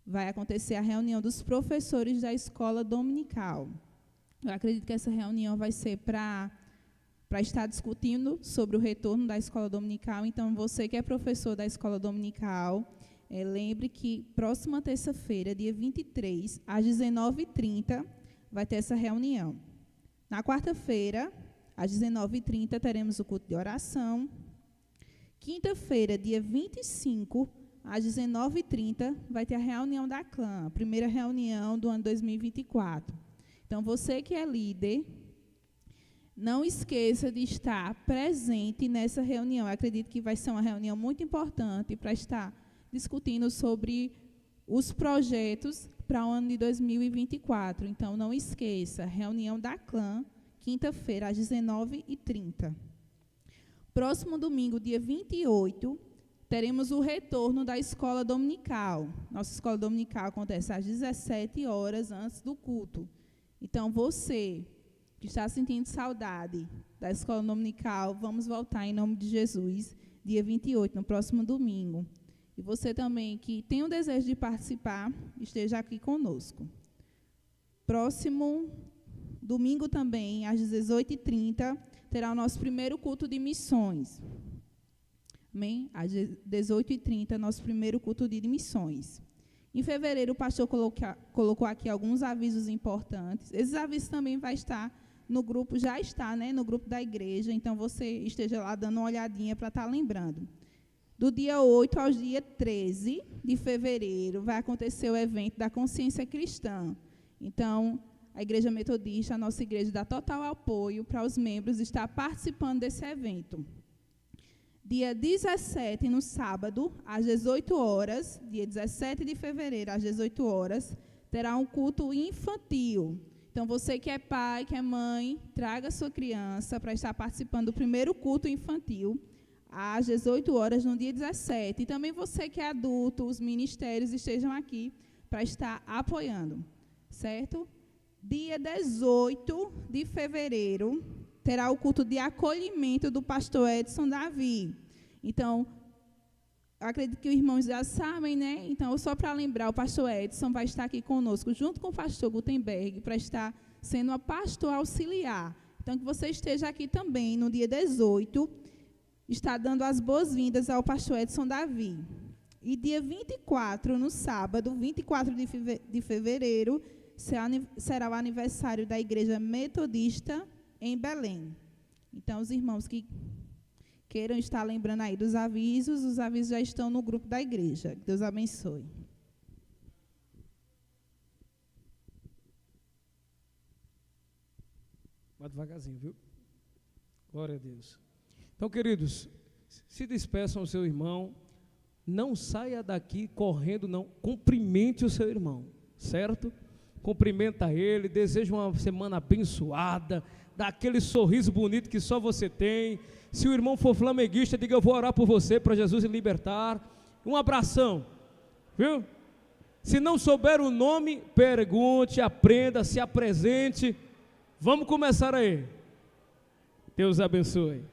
vai acontecer a reunião dos professores da escola dominical. Eu acredito que essa reunião vai ser para estar discutindo sobre o retorno da escola dominical. Então, você que é professor da escola dominical, lembre que próxima terça-feira, dia 23, às 19h30, vai ter essa reunião. Na quarta-feira, às 19h30, teremos o culto de oração. Quinta-feira, dia 25, às 19h30, vai ter a reunião da clã, a primeira reunião do ano 2024. Então, você que é líder, não esqueça de estar presente nessa reunião. Eu acredito que vai ser uma reunião muito importante para estar discutindo sobre os projetos para o ano de 2024. Então, não esqueça, reunião da clã, quinta-feira, às 19h30. Próximo domingo, dia 28, teremos o retorno da escola dominical. Nossa escola dominical acontece às 17 horas antes do culto. Então, você que está sentindo saudade da escola dominical, vamos voltar em nome de Jesus, dia 28, no próximo domingo. E você também que tem o desejo de participar, esteja aqui conosco. Próximo domingo também, às 18h30, terá o nosso primeiro culto de missões. Amém? Às 18h30, nosso primeiro culto de missões. Em fevereiro, o pastor colocou aqui alguns avisos importantes. Esses avisos também vai estar no grupo, já está, né, no grupo da igreja, então você esteja lá dando uma olhadinha para estar lembrando. Do dia 8 ao dia 13 de fevereiro, vai acontecer o evento da Consciência Cristã. Então, a Igreja Metodista, a nossa igreja, dá total apoio para os membros estar participando desse evento. Dia 17, no sábado, às 18 horas, dia 17 de fevereiro, às 18 horas, terá um culto infantil. Então, você que é pai, que é mãe, traga sua criança para estar participando do primeiro culto infantil, às 18 horas, no dia 17. E também você que é adulto, os ministérios estejam aqui para estar apoiando, certo? Dia 18 de fevereiro, terá o culto de acolhimento do pastor Edson Davi. Então, eu acredito que os irmãos já sabem, né? Então, só para lembrar, o pastor Edson vai estar aqui conosco, junto com o pastor Gutenberg, para estar sendo a pastor auxiliar. Então, que você esteja aqui também, no dia 18, está dando as boas-vindas ao pastor Edson Davi. E dia 24, no sábado, 24 de fevereiro, será o aniversário da Igreja Metodista em Belém. Então, os irmãos que queiram estar lembrando aí dos avisos, os avisos já estão no grupo da igreja. Deus abençoe. Vai devagarzinho, viu? Glória a Deus. Então, queridos, se despeçam ao seu irmão. Não saia daqui correndo, não. Cumprimente o seu irmão, certo? Cumprimenta ele, deseja uma semana abençoada, dá aquele sorriso bonito que só você tem. Se o irmão for flamenguista, diga: eu vou orar por você para Jesus lhe libertar. Um abração, viu? Se não souber o nome, pergunte, aprenda, se apresente. Vamos começar aí. Deus abençoe.